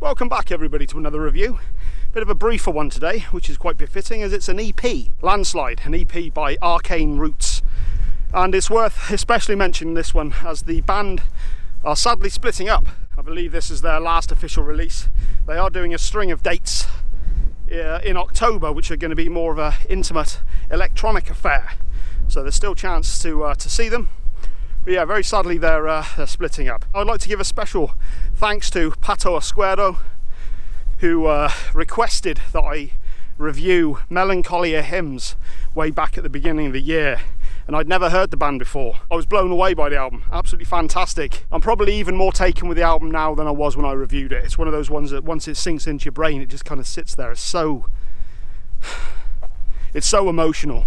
Welcome back everybody to another review. Bit of a briefer one today, which is quite befitting as it's an EP, Landslide, an EP by Arcane Roots. And it's worth especially mentioning this one as the band are sadly splitting up. I believe this is their last official release. They are doing a string of dates in October, which are going to be more of an intimate electronic affair. So there's still a chance to see them. But yeah, very sadly they're splitting up. I'd like to give a special thanks to Pato Esquerdo, who requested that I review Melancholia Hymns way back at the beginning of the year. And I'd never heard the band before. I was blown away by the album, absolutely fantastic. I'm probably even more taken with the album now than I was when I reviewed it. It's one of those ones that once it sinks into your brain, it just kind of sits there. It's so emotional.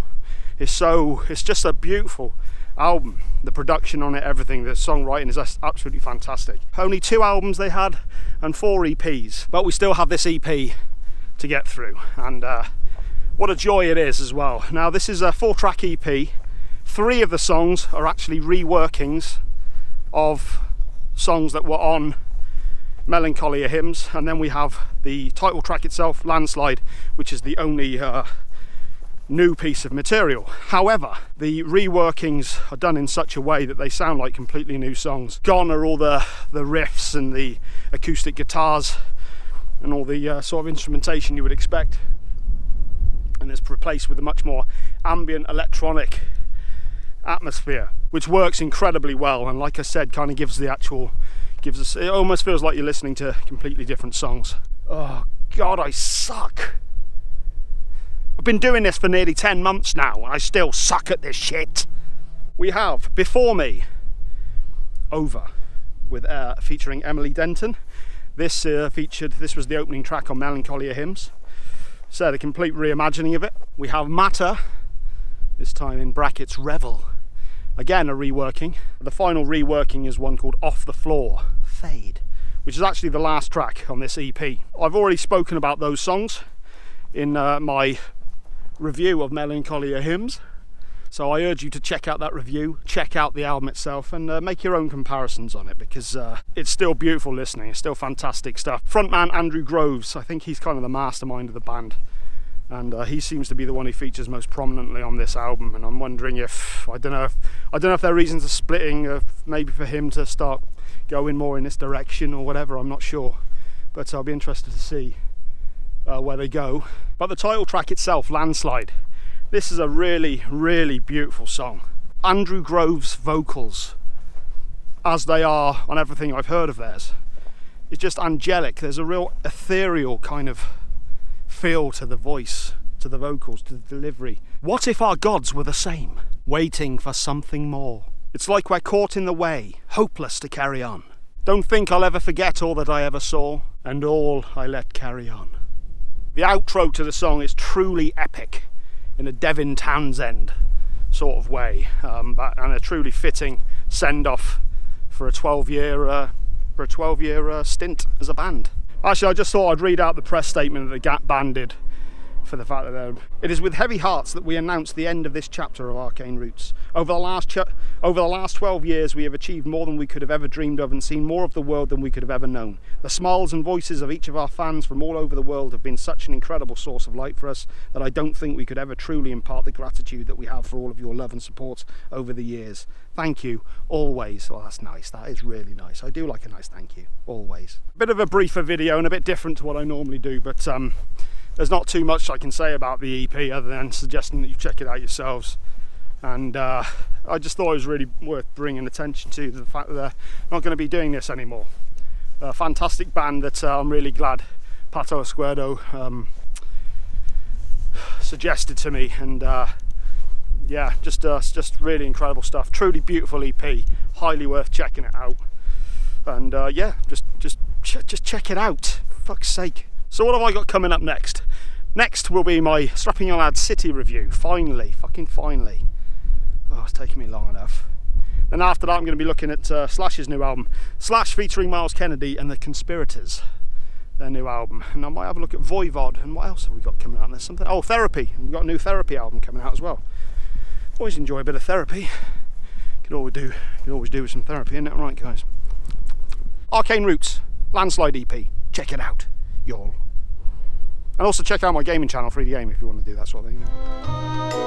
It's just a beautiful album. The production on it, everything, the songwriting is just absolutely fantastic. Only 2 albums they had and 4 EPs, but we still have this EP to get through, and what a joy it is as well. Now this is a 4-track EP. 3 of the songs are actually reworkings of songs that were on Melancholia Hymns, and then we have the title track itself, Landslide, which is the only new piece of material. However, the reworkings are done in such a way that they sound like completely new songs. Gone are all the riffs and the acoustic guitars and all the sort of instrumentation you would expect, and it's replaced with a much more ambient electronic atmosphere, which works incredibly well, and like I said, kind of gives us, it almost feels like you're listening to completely different songs. Oh god, I suck. I've been doing this for nearly 10 months now and I still suck at this shit. We have before me Over with featuring Emily Denton. This was the opening track on Melancholia Hymns, so a complete reimagining of it. We have Matter, this time in brackets Revel, again a reworking. The final reworking is one called Off the Floor, Fade, which is actually the last track on this EP. I've already spoken about those songs in my review of Melancholia Hymns, so I urge you to check out that review, check out the album itself, and make your own comparisons on it, because it's still beautiful listening, it's still fantastic stuff. Frontman Andrew Groves, I think he's kind of the mastermind of the band, and he seems to be the one who features most prominently on this album, and I'm wondering if, I don't know if there are reasons for splitting, maybe for him to start going more in this direction or whatever, I'm not sure, but I'll be interested to see where they go. But the title track itself, Landslide, this is a really, really beautiful song. Andrew Groves' vocals, as they are on everything I've heard of theirs, is just angelic. There's a real ethereal kind of feel to the voice, to the vocals, to the delivery. What if our gods were the same, waiting for something more? It's like we're caught in the way, hopeless to carry on. Don't think I'll ever forget all that I ever saw, and all I let carry on. The outro to the song is truly epic, in a Devin Townsend sort of way, and a truly fitting send-off for a 12-year stint as a band. Actually, I just thought I'd read out the press statement that the band did for the fact that it is with heavy hearts that we announce the end of this chapter of Arcane Roots. Over the last 12 years, we have achieved more than we could have ever dreamed of and seen more of the world than we could have ever known. The smiles and voices of each of our fans from all over the world have been such an incredible source of light for us that I don't think we could ever truly impart the gratitude that we have for all of your love and support over the years. Thank you, always. Well, that's nice. That is really nice. I do like a nice thank you, always. A bit of a briefer video and a bit different to what I normally do, but there's not too much I can say about the EP other than suggesting that you check it out yourselves. And I just thought it was really worth bringing attention to the fact that they're not going to be doing this anymore. A fantastic band that I'm really glad Pato Esquerdo suggested to me, and yeah, just really incredible stuff. Truly beautiful EP, highly worth checking it out. And yeah, just check it out, for fuck's sake. So what have I got coming up next? Next will be my Strapping Young Lad City review. Finally, fucking finally. Oh, it's taking me long enough. Then after that I'm going to be looking at Slash's new album. Slash featuring Miles Kennedy and the Conspirators, their new album. And I might have a look at Voivod, and what else have we got coming out? There's something, oh, Therapy. We've got a new Therapy album coming out as well. Always enjoy a bit of therapy. Could always do with some therapy, isn't it? Right, guys. Arcane Roots, Landslide EP. check it out, y'all. And also check out my gaming channel, Free the Game, if you want to do that sort of thing.